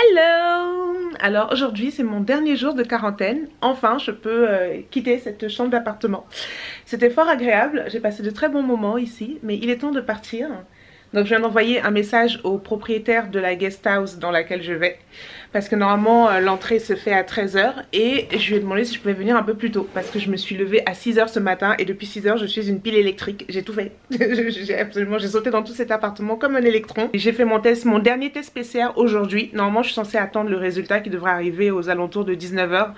Hello! Alors aujourd'hui c'est mon dernier jour de quarantaine. Enfin je peux quitter cette chambre d'appartement. C'était fort agréable, j'ai passé de très bons moments ici, mais il est temps de partir. Donc je viens d'envoyer un message au propriétaire de la guest house dans laquelle je vais. Parce que normalement l'entrée se fait à 13 h et je lui ai demandé si je pouvais venir un peu plus tôt. Parce que je me suis levée à 6 h ce matin et depuis 6 h je suis une pile électrique. J'ai tout fait. J'ai sauté dans tout cet appartement comme un électron. J'ai fait mon test, mon dernier test PCR aujourd'hui. Normalement je suis censée attendre le résultat qui devrait arriver aux alentours de 19 h.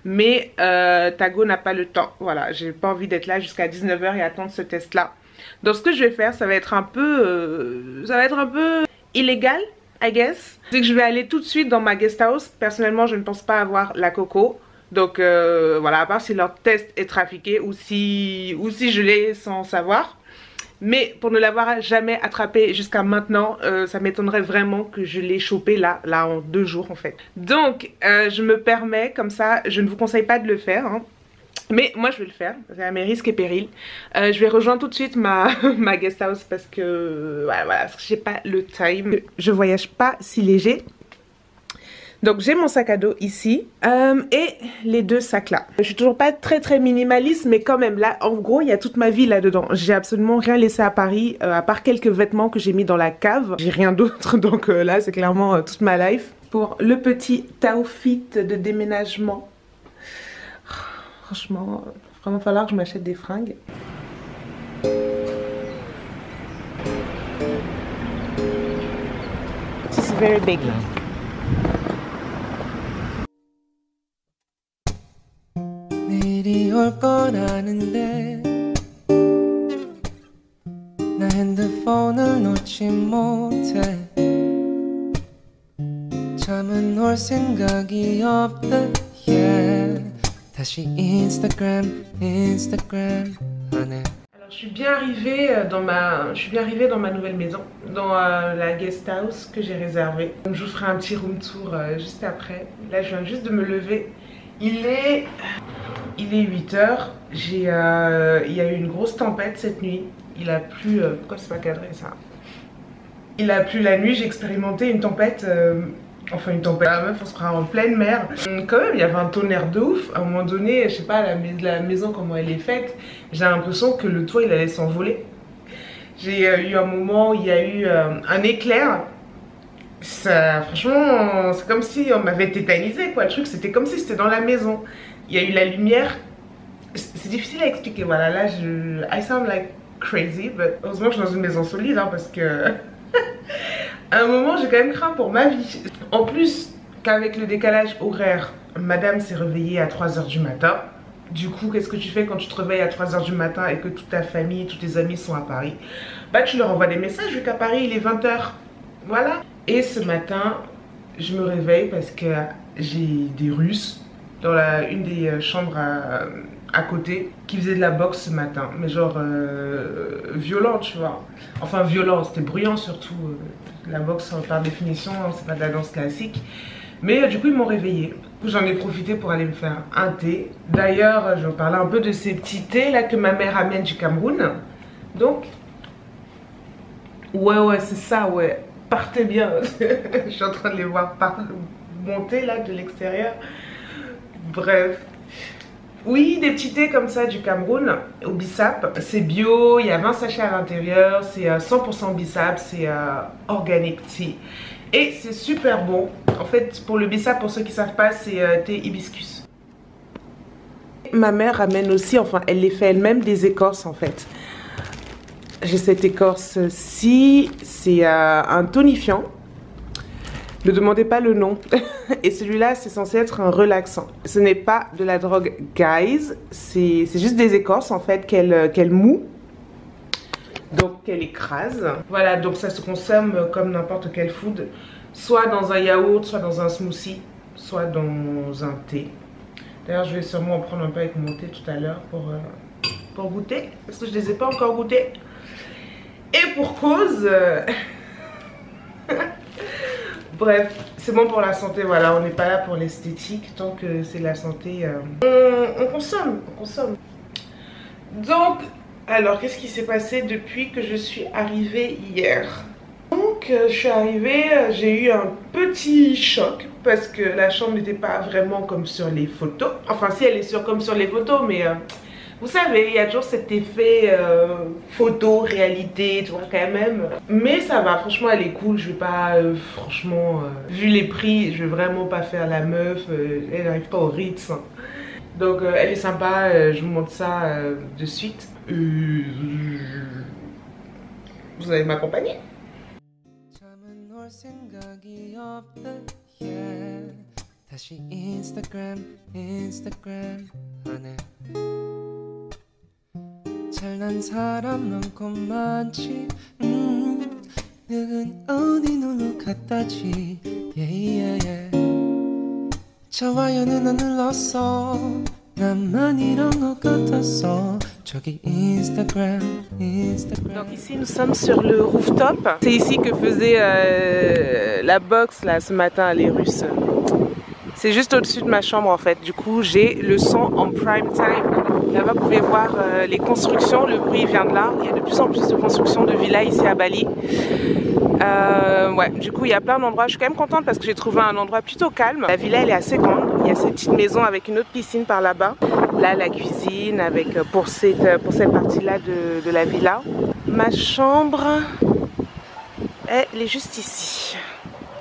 Mais Tago n'a pas le temps. Voilà, j'ai pas envie d'être là jusqu'à 19 h et attendre ce test là. Donc ce que je vais faire, ça va être un peu illégal, I guess. C'est que je vais aller tout de suite dans ma guest house. Personnellement, je ne pense pas avoir la coco. Donc voilà, à part si leur test est trafiqué ou si je l'ai sans savoir. Mais pour ne l'avoir jamais attrapé jusqu'à maintenant, ça m'étonnerait vraiment que je l'ai chopé là en 2 jours en fait. Donc je me permets comme ça, je ne vous conseille pas de le faire hein. Mais moi je vais le faire, c'est à mes risques et périls. Je vais rejoindre tout de suite ma guest house parce que voilà, j'ai pas le time. Je voyage pas si léger. Donc j'ai mon sac à dos ici et les 2 sacs là. Je suis toujours pas très minimaliste mais quand même là en gros il y a toute ma vie là dedans. J'ai absolument rien laissé à Paris à part quelques vêtements que j'ai mis dans la cave. J'ai rien d'autre donc là c'est clairement toute ma life. Pour le petit outfit de déménagement. Franchement, il va vraiment falloir que je m'achète des fringues. This is very big. 내일이 올 건 아는데 나 핸드폰을 놓지 못해 잠은 올 생각이 없대 yeah. 다시 Instagram 하네. Alors je suis bien arrivée dans ma nouvelle maison, dans la guest house que j'ai réservée. Donc je vous ferai un petit room tour juste après. Là je viens juste de me lever. Il est 8 h. Il y a eu une grosse tempête cette nuit. Il a plu. Pourquoi c'est pas cadré ça? Il a plu la nuit. J'ai expérimenté une tempête. Enfin une tempête, la meuf on se prend en pleine mer. Quand même il y avait un tonnerre de ouf. À un moment donné, je sais pas la maison comment elle est faite. J'ai l'impression que le toit il allait s'envoler. J'ai eu un moment où il y a eu un éclair. Ça, franchement, c'est comme si on m'avait tétanisé quoi. Le truc c'était comme si c'était dans la maison. Il y a eu la lumière. C'est difficile à expliquer. Voilà, là I sound like crazy, but heureusement que je suis dans une maison solide hein, parce que à un moment j'ai quand même craint pour ma vie. En plus qu'avec le décalage horaire, madame s'est réveillée à 3 h du matin. Du coup qu'est-ce que tu fais quand tu te réveilles à 3 h du matin et que toute ta famille, tous tes amis sont à Paris? Bah tu leur envoies des messages vu qu'à Paris il est 20 h. Voilà. Et ce matin je me réveille parce que j'ai des Russes dans une des chambres à côté qui faisait de la boxe ce matin, mais genre violent tu vois, enfin violent, c'était bruyant surtout. La boxe par définition c'est pas de la danse classique, mais du coup ils m'ont réveillée. J'en ai profité pour aller me faire un thé. D'ailleurs je vais parler un peu de ces petits thés là que ma mère amène du Cameroun. Donc ouais c'est ça, ouais, partez bien. Je suis en train de les voir monter là de l'extérieur. Bref, oui, des petits thés comme ça du Cameroun au bissap. C'est bio, il y a 20 sachets à l'intérieur, c'est 100% bissap, c'est organic tea. Et c'est super bon. En fait, pour le bissap, pour ceux qui ne savent pas, c'est thé hibiscus. Ma mère amène aussi, enfin elle les fait elle-même, des écorces en fait. J'ai cette écorce-ci, c'est un tonifiant. Ne demandez pas le nom. Et celui-là, c'est censé être un relaxant. Ce n'est pas de la drogue, guys. C'est juste des écorces, en fait, qu'elle moue. Donc, qu'elle écrase. Voilà, donc ça se consomme comme n'importe quel food. Soit dans un yaourt, soit dans un smoothie, soit dans un thé. D'ailleurs, je vais sûrement en prendre un peu avec mon thé tout à l'heure pour goûter. Parce que je ne les ai pas encore goûtés. Et pour cause... Bref, c'est bon pour la santé, voilà, on n'est pas là pour l'esthétique, tant que c'est la santé, on consomme. Donc, alors, qu'est-ce qui s'est passé depuis que je suis arrivée hier? Donc, je suis arrivée, j'ai eu un petit choc parce que la chambre n'était pas vraiment comme sur les photos. Enfin si, elle est comme sur les photos, mais vous savez, il y a toujours cet effet photo, réalité, tu vois, quand même. Mais ça va, franchement, elle est cool. Je vais pas, franchement, vu les prix, je vais vraiment pas faire la meuf. Elle n'arrive pas au Ritz. Donc, elle est sympa. Je vous montre ça de suite. Vous allez m'accompagner. 다시 인스타그램 하네 잘난 사람 많고 많지 누군 어디 놀러 갔다지 yeah, yeah, yeah. 좋아요는 안 눌렀어 나만 이런 것 같았어 저기 Instagram. Donc ici nous sommes sur le rooftop. C'est ici que faisait la boxe là ce matin les Russes. C'est juste au-dessus de ma chambre en fait. Du coup j'ai le son en prime time. Là-bas vous pouvez voir les constructions, le bruit vient de là. Il y a de plus en plus de constructions de villas ici à Bali. Ouais, du coup il y a plein d'endroits. Je suis quand même contente parce que j'ai trouvé un endroit plutôt calme. La villa elle est assez grande. Il y a cette petite maison avec une autre piscine par là-bas. Là la cuisine avec pour cette partie-là de la villa. Ma chambre, elle est juste ici.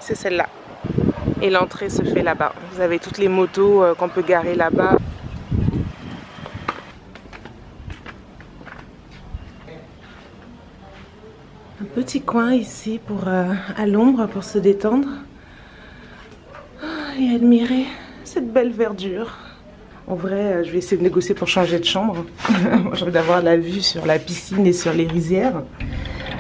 C'est celle-là. Et l'entrée se fait là-bas. Vous avez toutes les motos qu'on peut garer là-bas. Un petit coin ici pour à l'ombre pour se détendre et admirer cette belle verdure. En vrai, je vais essayer de négocier pour changer de chambre. J'ai envie d'avoir la vue sur la piscine et sur les rizières.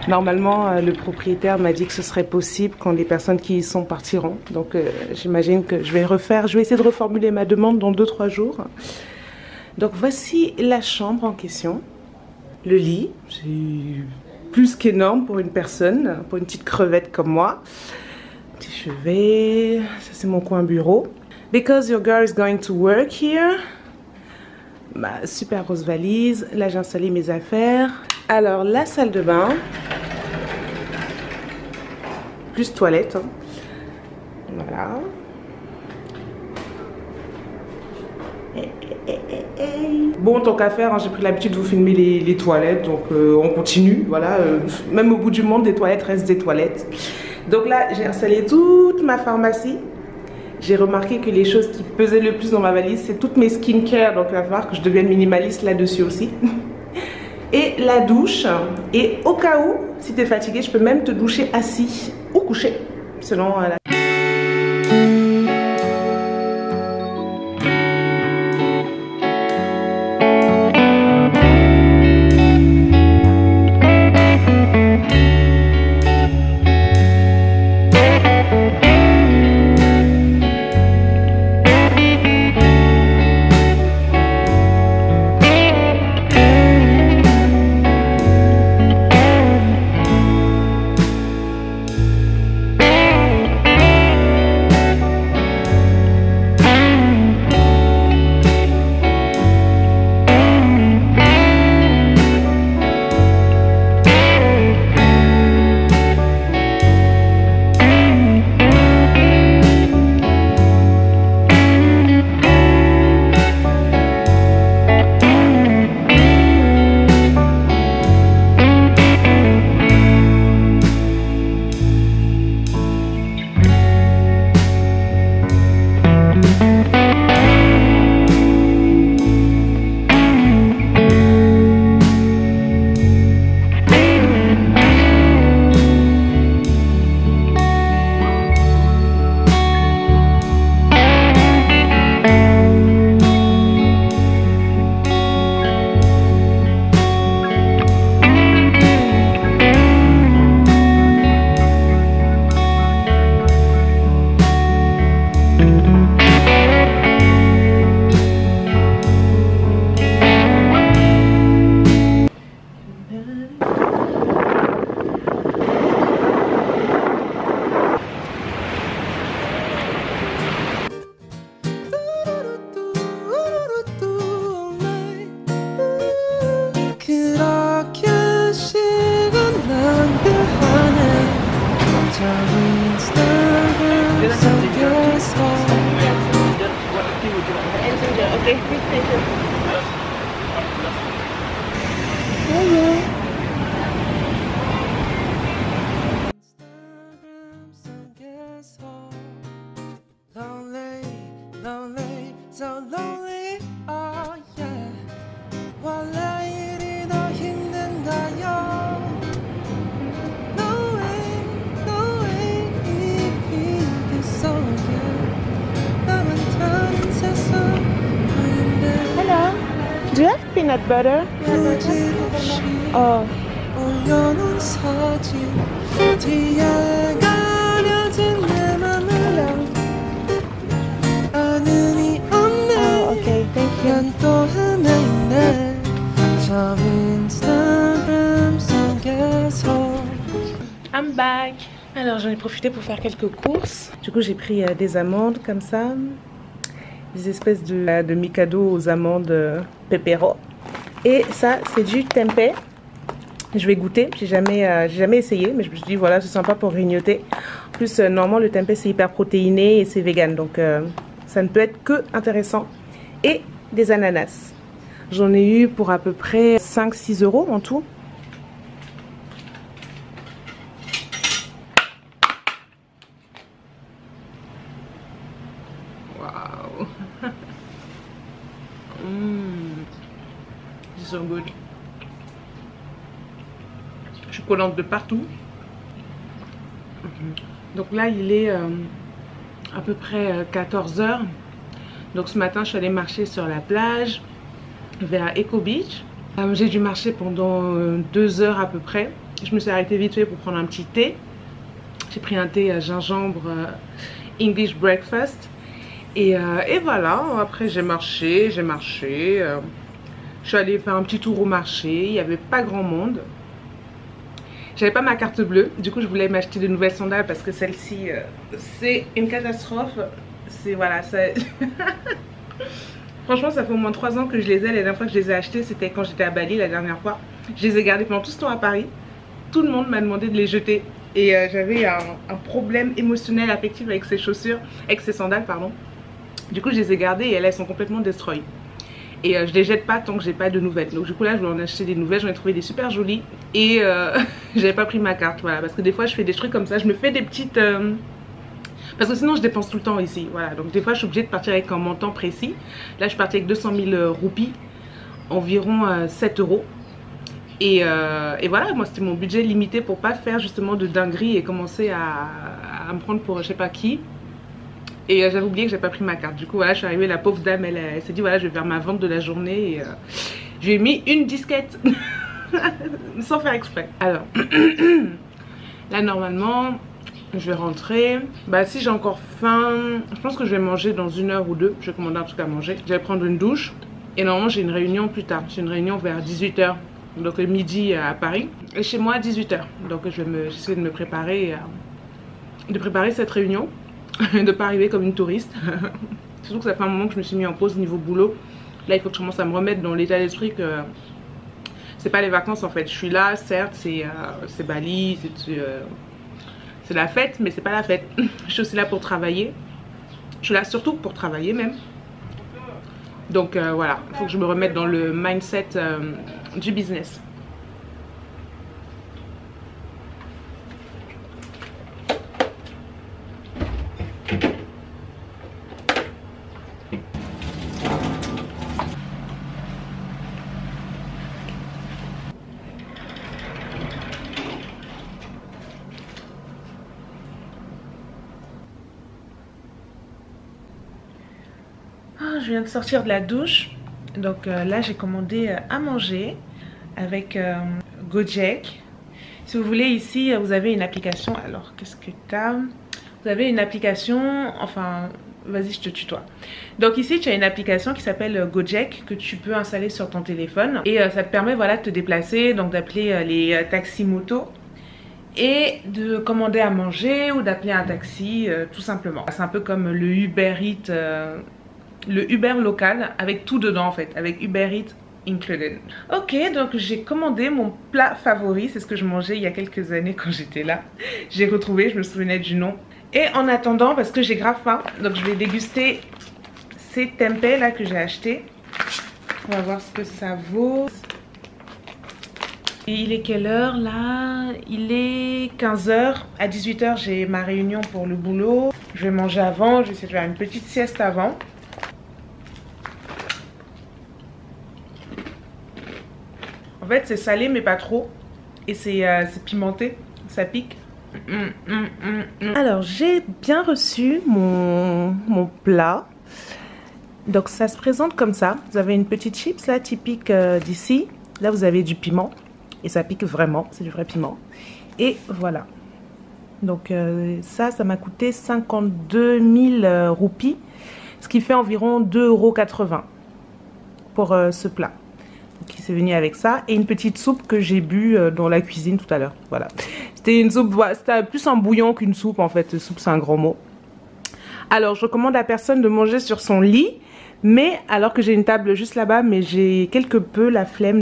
Normalement, le propriétaire m'a dit que ce serait possible quand les personnes qui y sont partiront. Donc, j'imagine que je vais essayer de reformuler ma demande dans 2-3 jours. Donc, voici la chambre en question. Le lit, c'est plus qu'énorme pour une personne, pour une petite crevette comme moi. Petit chevet, ça c'est mon coin bureau. Because your girl is going to work here. Ma super grosse valise. Là j'ai installé mes affaires. Alors la salle de bain. Plus toilette. Hein. Voilà. Bon, tant qu'à faire, hein, j'ai pris l'habitude de vous filmer les toilettes, donc on continue, voilà. Même au bout du monde, des toilettes restent des toilettes. Donc là, j'ai installé toute ma pharmacie. J'ai remarqué que les choses qui pesaient le plus dans ma valise, c'est toutes mes skincare, donc il va falloir que je devienne minimaliste là-dessus aussi. Et la douche, et au cas où, si tu es fatigué, je peux même te doucher assis ou couché, selon la... 인스타그램 속에서 Okay. 인스타그램 속에서 Lonely, lonely, so lonely, oh yeah. 원래 일이 더 힘든가요? No way, no way, 이 비계 속에 나만 다른 세상인데 Hello. Do you have peanut butter? 굳이 없이 Oh. 올려놓은 사진 뒤에 가려진 내 맘을 아는 이 없네 Okay, thank you. 난 또 헤매네 저 인스타그램 속에서 I'm back. Alors j'en ai profité pour faire quelques courses. Du coup j'ai pris des amandes comme ça, des espèces de Mikado aux amandes pépéro. Et ça c'est du tempeh. Je vais goûter. J'ai jamais essayé, mais je me suis dit voilà c'est sympa pour grignoter. En plus normalement le tempeh c'est hyper protéiné et c'est vegan, donc ça ne peut être que intéressant. Et des ananas. J'en ai eu pour à peu près 5-6 € en tout. Wow. It's so good. Je suis collante de partout. Donc là il est à peu près 14 h. Donc ce matin je suis allée marcher sur la plage vers Eco Beach. J'ai dû marcher pendant 2 heures à peu près. Je me suis arrêtée vite fait pour prendre un petit thé. J'ai pris un thé à gingembre English breakfast. Et voilà, après j'ai marché. Je suis allée faire un petit tour au marché. Il n'y avait pas grand monde. J'avais pas ma carte bleue. Du coup je voulais m'acheter de nouvelles sandales parce que celle-ci c'est une catastrophe. C'est voilà, ça... Franchement ça fait au moins 3 ans que je les ai. La dernière fois que je les ai achetées c'était quand j'étais à Bali la dernière fois. Je les ai gardées pendant tout ce temps à Paris. Tout le monde m'a demandé de les jeter. Et j'avais un problème émotionnel, affectif avec ces chaussures, avec ces sandales pardon. Du coup je les ai gardées et elles sont complètement destroy. Et je les jette pas tant que j'ai pas de nouvelles. Donc du coup là je vais en acheter des nouvelles. J'en ai trouvé des super jolies. Et j'avais pas pris ma carte. Voilà, parce que des fois je fais des trucs comme ça. Je me fais des petites... Parce que sinon je dépense tout le temps ici. Voilà, donc des fois je suis obligée de partir avec un montant précis. Là je suis partie avec 200 000 roupies. Environ 7 €. Et voilà, moi c'était mon budget limité pour pas faire justement de dinguerie et commencer à me prendre pour je sais pas qui. Et j'avais oublié que j'avais pas pris ma carte. Du coup voilà, je suis arrivée, la pauvre dame elle s'est dit voilà je vais faire ma vente de la journée. Et je lui ai mis une disquette sans faire exprès. Alors là normalement je vais rentrer. Bah si j'ai encore faim, je pense que je vais manger dans 1 heure ou 2. Je vais commander un truc à manger. Je vais prendre une douche. Et normalement j'ai une réunion plus tard. J'ai une réunion vers 18 h. Donc midi à Paris. Et chez moi à 18 h. Donc j'essaie de me préparer, de préparer cette réunion. De ne pas arriver comme une touriste. Surtout que ça fait un moment que je me suis mis en pause niveau boulot. Là il faut que je commence à me remettre dans l'état d'esprit que c'est pas les vacances en fait. Je suis là, certes c'est Bali, c'est la fête, mais c'est pas la fête. Je suis aussi là pour travailler. Je suis là surtout pour travailler même. Donc voilà, il faut que je me remette dans le mindset du business. Je viens de sortir de la douche. Donc là j'ai commandé à manger avec Gojek. Si vous voulez ici vous avez une application. Alors qu'est-ce que t'as? Vous avez une application, enfin vas-y je te tutoie. Donc ici tu as une application qui s'appelle Gojek que tu peux installer sur ton téléphone. Et ça te permet voilà de te déplacer, donc d'appeler les taxis moto. Et de commander à manger ou d'appeler un taxi tout simplement. C'est un peu comme le Uber Eats, le Uber local avec tout dedans en fait. Avec Uber Eats included. Ok, donc j'ai commandé mon plat favori, c'est ce que je mangeais il y a quelques années quand j'étais là. J'ai retrouvé, je me souvenais du nom. Et en attendant, parce que j'ai grave faim, donc je vais déguster ces tempeh là que j'ai achetés. On va voir ce que ça vaut. Et il est quelle heure là? Il est 15 h. À 18 h, j'ai ma réunion pour le boulot. Je vais manger avant, je vais essayer de faire une petite sieste avant. En fait, c'est salé mais pas trop. Et c'est pimenté, ça pique. Alors, j'ai bien reçu mon plat. Donc, ça se présente comme ça. Vous avez une petite chips là, typique d'ici. Là, vous avez du piment. Et ça pique vraiment, c'est du vrai piment. Et voilà. Donc ça m'a coûté 52 000 roupies. Ce qui fait environ 2,80 € pour ce plat. Donc c'est venu avec ça. Et une petite soupe que j'ai bu dans la cuisine tout à l'heure. Voilà. C'était une soupe, c'était plus un bouillon qu'une soupe en fait. Soupe c'est un grand mot. Alors je recommande à personne de manger sur son lit. Mais alors que j'ai une table juste là-bas, mais j'ai quelque peu la flemme.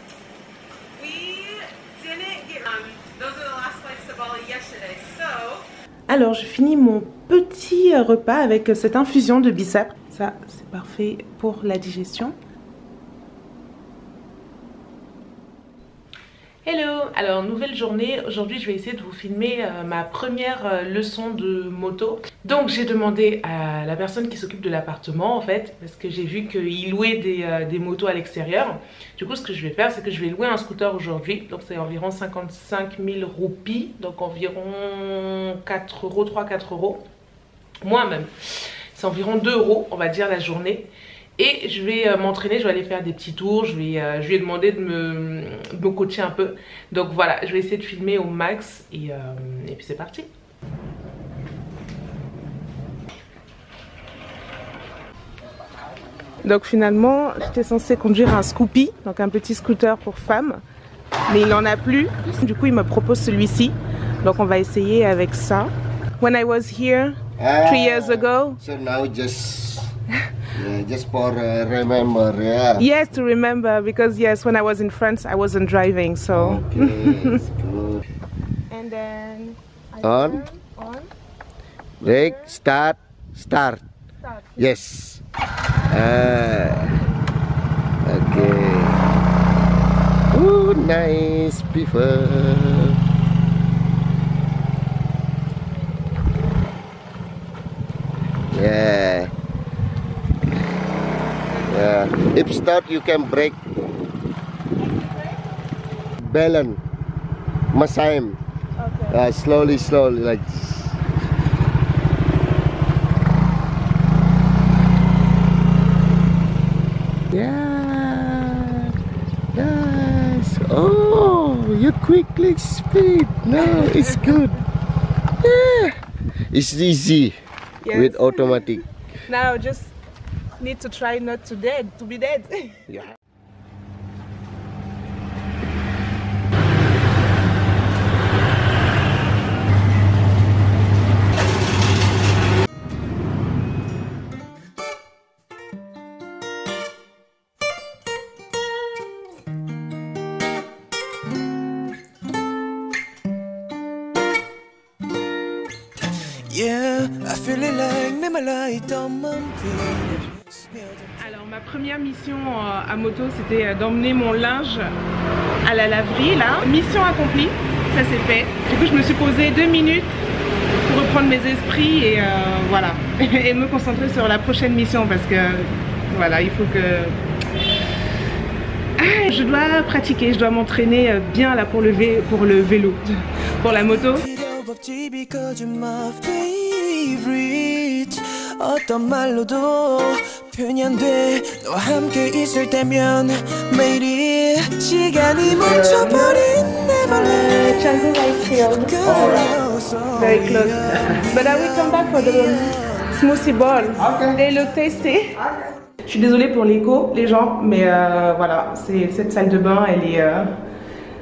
Alors je finis mon petit repas avec cette infusion de bissap. Ça c'est parfait pour la digestion. Hello! Alors nouvelle journée, aujourd'hui je vais essayer de vous filmer ma première leçon de moto. Donc j'ai demandé à la personne qui s'occupe de l'appartement en fait, parce que j'ai vu qu'il louait des motos à l'extérieur. Du coup ce que je vais faire c'est que je vais louer un scooter aujourd'hui, donc c'est environ 55 000 roupies, donc environ 4 €, 3-4 €, moins même. C'est environ 2 € on va dire la journée. Et je vais m'entraîner, je vais aller faire des petits tours, je lui ai demandé de me coacher un peu. Donc voilà, je vais essayer de filmer au max et puis c'est parti. Donc finalement, j'étais censée conduire un Scoopy, donc un petit scooter pour femmes. Mais il n'en a plus, du coup il me propose celui-ci. Donc on va essayer avec ça. When I was here 3 years ago. So now just for remember, yeah. Yes, to remember, because yes, when I was in France, I wasn't driving, so. Okay, that's good. And then On, break, start. Yes. Okay. Oh, nice people. Yeah. Yeah. If start, you can break. Balance. Masayim. Okay. Slowly, like this. Yeah. Nice. Oh, you quickly speed. No, it's good. Yeah. It's easy. Yes. With automatic. Now just need to try not to be dead. Yeah. Yeah, I feel it like me light on my feet. Alors ma première mission à moto c'était d'emmener mon linge à la laverie là. Mission accomplie, ça c'est fait. Du coup je me suis posée 2 minutes pour reprendre mes esprits et voilà. Et me concentrer sur la prochaine mission parce que voilà il faut que... je dois pratiquer, je dois m'entraîner bien là pour le vélo, pour la moto. 어떤 말로도 표현이 안 돼. 너와 함께 있을 때면 매일이 시간이 멈춰버린 Neverland. Changu rice field. Very close. But I will come back for the smoothie bowl. Okay. They look tasty. Je suis désolée pour l'écho, les gens, mais voilà, cette salle de bain, elle est...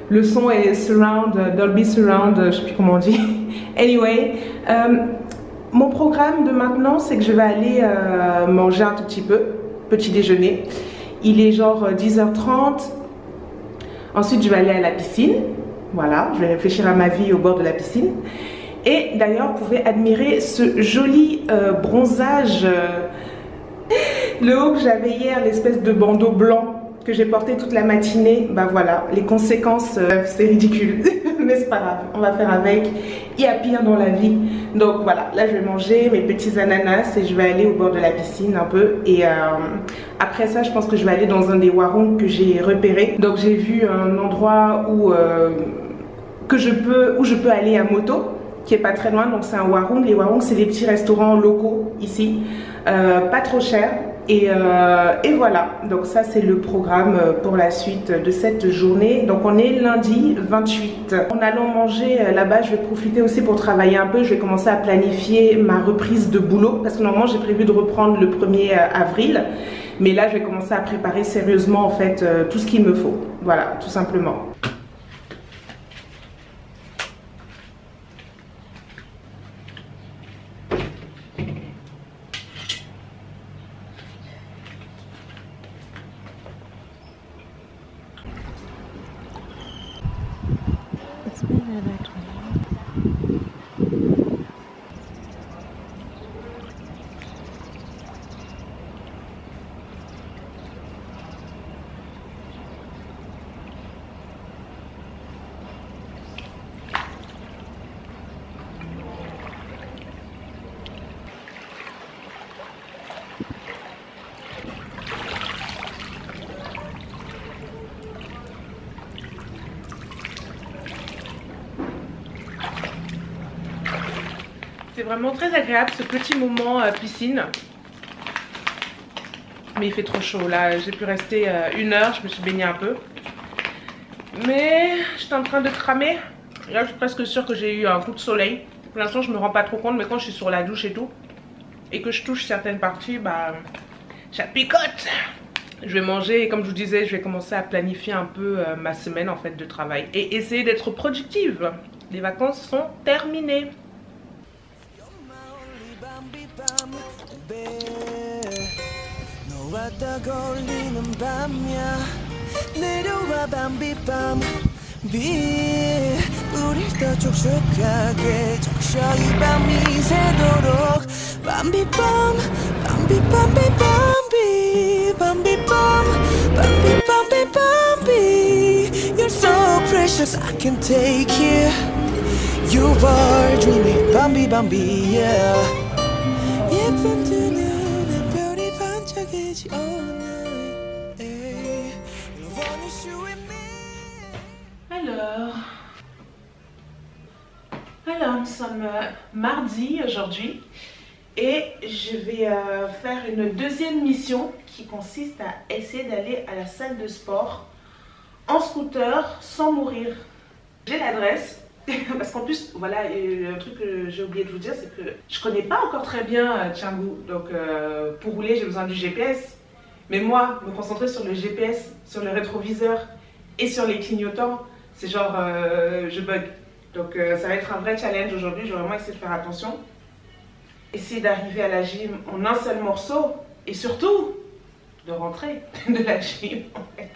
le son est surround, Dolby Surround, je sais plus comment on dit. Anyway, mon programme de maintenant, c'est que je vais aller manger un tout petit peu, petit déjeuner. Il est genre 10h30. Ensuite, je vais aller à la piscine. Voilà, je vais réfléchir à ma vie au bord de la piscine. Et d'ailleurs, vous pouvez admirer ce joli bronzage. Le haut que j'avais hier, l'espèce de bandeau blanc que j'ai porté toute la matinée, bah voilà, les conséquences, c'est ridicule. Mais c'est pas grave, on va faire avec. Il y a pire dans la vie. Donc voilà, là je vais manger mes petits ananas et je vais aller au bord de la piscine un peu. Et après ça, je pense que je vais aller dans un des warungs que j'ai repéré. Donc j'ai vu un endroit où je peux aller à moto, qui est pas très loin. Donc c'est un warung. Les warungs, c'est des petits restaurants locaux ici, pas trop chers. Et voilà, donc ça c'est le programme pour la suite de cette journée. Donc on est lundi 28. En allant manger là-bas, je vais profiter aussi pour travailler un peu. Je vais commencer à planifier ma reprise de boulot parce que normalement j'ai prévu de reprendre le 1er avril. Mais là je vais commencer à préparer sérieusement en fait tout ce qu'il me faut. Voilà, tout simplement. C'est vraiment très agréable ce petit moment piscine. Mais il fait trop chaud là, j'ai pu rester 1 heure, je me suis baignée un peu. Mais j'étais en train de cramer. Là je suis presque sûre que j'ai eu un coup de soleil. Pour l'instant je me rends pas trop compte, mais quand je suis sur la douche et tout, et que je touche certaines parties, bah ça picote. Je vais manger et comme je vous disais, je vais commencer à planifier un peu ma semaine en fait de travail. Et essayer d'être productive. Les vacances sont terminées. You're so precious, I can take you. You are dreaming, Bambi, Bambi, yeah. 예쁜 두 눈에 별이 반짝이지 오늘. Wanna show me. Alors nous sommes mardi aujourd'hui et je vais faire une deuxième mission qui consiste à essayer d'aller à la salle de sport en scooter sans mourir. J'ai l'adresse. Parce qu'en plus, voilà, un truc que j'ai oublié de vous dire, c'est que je connais pas encore très bien Canggu. Donc pour rouler, j'ai besoin du GPS. Mais moi, me concentrer sur le GPS, sur le rétroviseur et sur les clignotants, c'est genre, je bug. Donc ça va être un vrai challenge aujourd'hui, je vais vraiment essayer de faire attention. Essayer d'arriver à la gym en un seul morceau et surtout de rentrer de la gym en fait.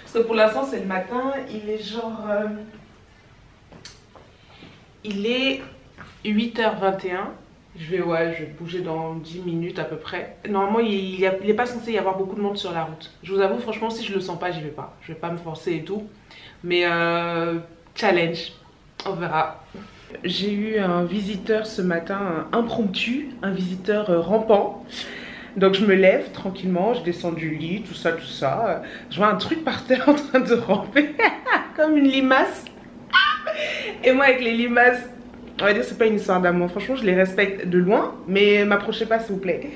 Parce que pour l'instant, c'est le matin, il est genre... il est 8h21. Je vais bouger dans 10 minutes à peu près. Normalement, il n'est pas censé y avoir beaucoup de monde sur la route. Je vous avoue, franchement, si je le sens pas, j'y vais pas. Je vais pas me forcer et tout. Mais challenge, on verra. J'ai eu un visiteur ce matin, un impromptu, un visiteur rampant. Donc je me lève tranquillement, je descends du lit, tout ça, tout ça. Je vois un truc par terre en train de ramper, comme une limace. Et moi avec les limaces, on va dire c'est pas une histoire d'amour, franchement je les respecte de loin, mais m'approchez pas s'il vous plaît.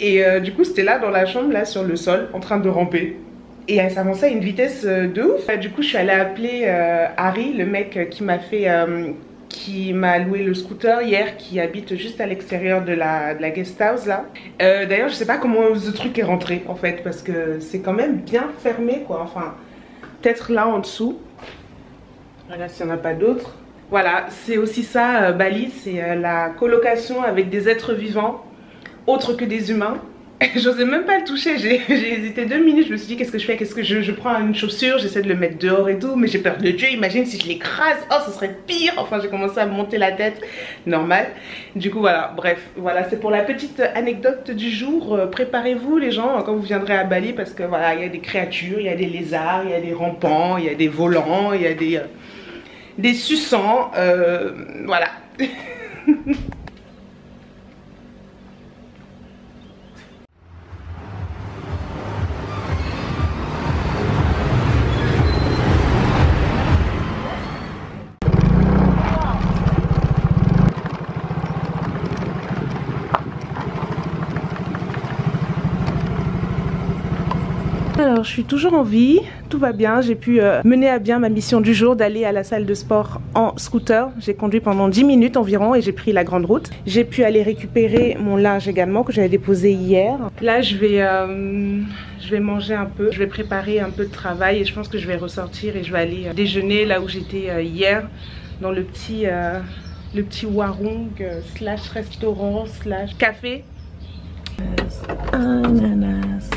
Et du coup c'était là dans la chambre, là sur le sol, en train de ramper. Et elle s'avançait à une vitesse de ouf. Du coup je suis allée appeler Harry, le mec qui m'a fait... qui m'a loué le scooter hier, qui habite juste à l'extérieur de la guest house là. D'ailleurs je sais pas comment ce truc est rentré en fait, parce que c'est quand même bien fermé quoi, enfin peut-être là en dessous. Regarde s'il n'y en a pas d'autres. Voilà, c'est aussi ça Bali, c'est la colocation avec des êtres vivants autres que des humains. J'osais même pas le toucher, j'ai hésité 2 minutes, je me suis dit qu'est-ce que je fais, qu'est-ce que je prends une chaussure, j'essaie de le mettre dehors et tout, mais j'ai peur de Dieu, imagine si je l'écrase, oh ce serait pire, enfin j'ai commencé à me monter la tête, normal. Du coup voilà, bref, voilà c'est pour la petite anecdote du jour, préparez-vous les gens quand vous viendrez à Bali parce que voilà, il y a des créatures, il y a des lézards, il y a des rampants, il y a des volants, il y a des suçants, voilà. Alors je suis toujours en vie, tout va bien, j'ai pu mener à bien ma mission du jour d'aller à la salle de sport en scooter. J'ai conduit pendant 10 minutes environ et j'ai pris la grande route. J'ai pu aller récupérer mon linge également que j'avais déposé hier. Là je vais manger un peu, je vais préparer un peu de travail et je pense que je vais ressortir et je vais aller déjeuner là où j'étais hier dans le petit warung slash restaurant slash café. Ananas.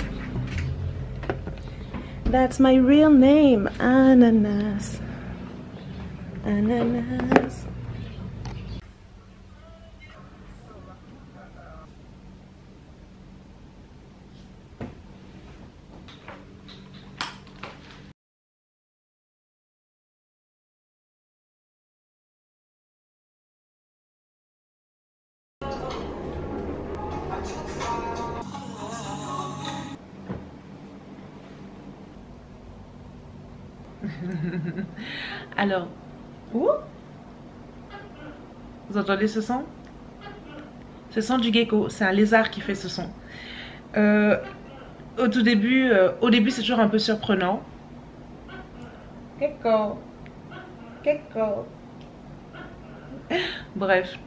That's my real name, Ananas. Ananas. Alors, vous entendez ce son? Ce son du gecko, c'est un lézard qui fait ce son. Au début c'est toujours un peu surprenant. Gecko, gecko. Bref.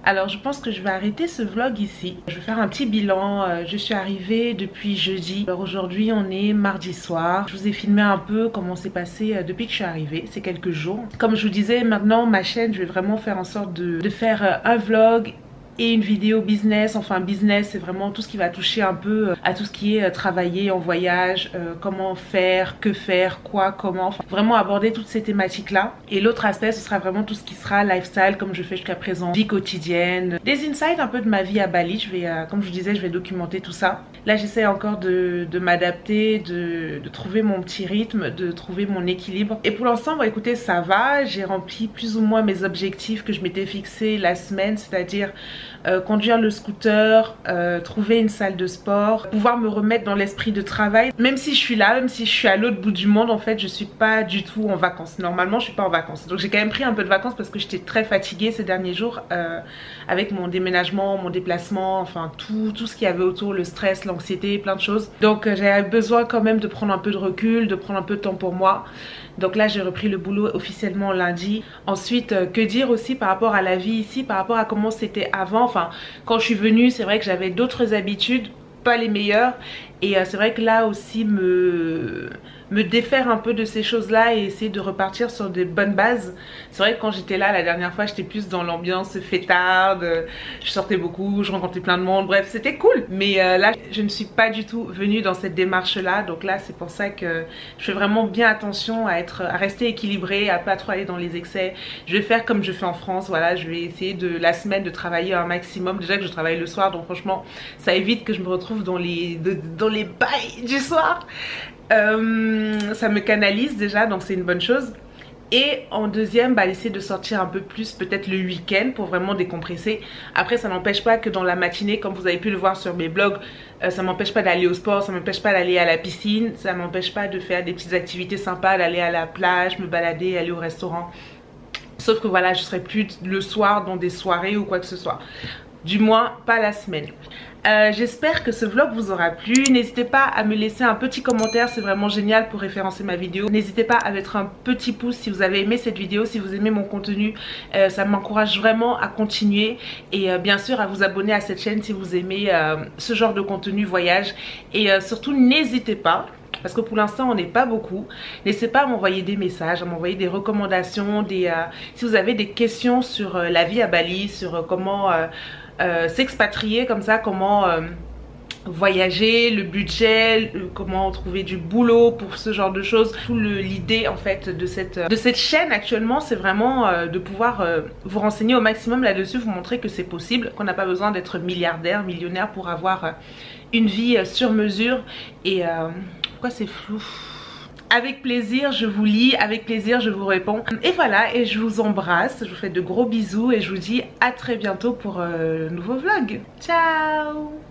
Alors je pense que je vais arrêter ce vlog ici. Je vais faire un petit bilan. Je suis arrivée depuis jeudi. Alors aujourd'hui on est mardi soir. Je vous ai filmé un peu comment c'est passé depuis que je suis arrivée. C'est quelques jours. Comme je vous disais, maintenant ma chaîne, je vais vraiment faire en sorte de faire un vlog et une vidéo business. Enfin business c'est vraiment tout ce qui va toucher un peu à tout ce qui est travailler en voyage, comment faire, que faire, quoi, comment, enfin, vraiment aborder toutes ces thématiques là. Et l'autre aspect ce sera vraiment tout ce qui sera lifestyle comme je fais jusqu'à présent, vie quotidienne, des insights un peu de ma vie à Bali. Je vais comme je vous disais, je vais documenter tout ça. Là j'essaie encore de m'adapter, de trouver mon petit rythme, de trouver mon équilibre. Et pour l'instant, bon, écoutez, ça va, j'ai rempli plus ou moins mes objectifs que je m'étais fixé la semaine, c'est-à-dire conduire le scooter, trouver une salle de sport, pouvoir me remettre dans l'esprit de travail. Même si je suis là, même si je suis à l'autre bout du monde, en fait je suis pas du tout en vacances. Normalement je suis pas en vacances, donc j'ai quand même pris un peu de vacances parce que j'étais très fatiguée ces derniers jours avec mon déménagement, mon déplacement, enfin tout ce qu'il y avait autour, le stress, l'anxiété, plein de choses. Donc j'avais besoin quand même de prendre un peu de recul, de prendre un peu de temps pour moi. Donc là j'ai repris le boulot officiellement lundi. Ensuite que dire aussi par rapport à la vie ici, par rapport à comment c'était avant. Enfin quand je suis venue, c'est vrai que j'avais d'autres habitudes, pas les meilleures. Et c'est vrai que là aussi me défaire un peu de ces choses là et essayer de repartir sur des bonnes bases. C'est vrai que quand j'étais là la dernière fois, j'étais plus dans l'ambiance fêtarde, je sortais beaucoup, je rencontrais plein de monde, bref c'était cool. Mais là je ne suis pas du tout venue dans cette démarche là, donc là c'est pour ça que je fais vraiment bien attention à rester équilibrée, à pas trop aller dans les excès. Je vais faire comme je fais en France, voilà, je vais essayer la semaine de travailler un maximum. Déjà que je travaille le soir, donc franchement ça évite que je me retrouve dans les bails du soir. Ça me canalise déjà, donc c'est une bonne chose. Et en deuxième, essayer de sortir un peu plus peut-être le week-end pour vraiment décompresser. Après ça n'empêche pas que dans la matinée, comme vous avez pu le voir sur mes blogs, ça m'empêche pas d'aller au sport, ça m'empêche pas d'aller à la piscine, ça m'empêche pas de faire des petites activités sympas, d'aller à la plage, me balader, aller au restaurant. Sauf que voilà, je serai plus le soir dans des soirées ou quoi que ce soit. Du moins pas la semaine. J'espère que ce vlog vous aura plu. N'hésitez pas à me laisser un petit commentaire, c'est vraiment génial pour référencer ma vidéo. N'hésitez pas à mettre un petit pouce si vous avez aimé cette vidéo, si vous aimez mon contenu, ça m'encourage vraiment à continuer. Et bien sûr à vous abonner à cette chaîne si vous aimez ce genre de contenu voyage. Et surtout n'hésitez pas, parce que pour l'instant on n'est pas beaucoup, n'hésitez pas à m'envoyer des messages, à m'envoyer des recommandations, si vous avez des questions sur la vie à Bali, sur comment s'expatrier comme ça, comment voyager, le budget, comment trouver du boulot pour ce genre de choses. Tout l'idée en fait de cette chaîne actuellement, c'est vraiment de pouvoir vous renseigner au maximum là-dessus, vous montrer que c'est possible, qu'on n'a pas besoin d'être milliardaire, millionnaire pour avoir une vie sur mesure. Et pourquoi c'est flou? Avec plaisir je vous lis, avec plaisir je vous réponds. Et voilà, et je vous embrasse, je vous fais de gros bisous et je vous dis à très bientôt pour un nouveau vlog. Ciao!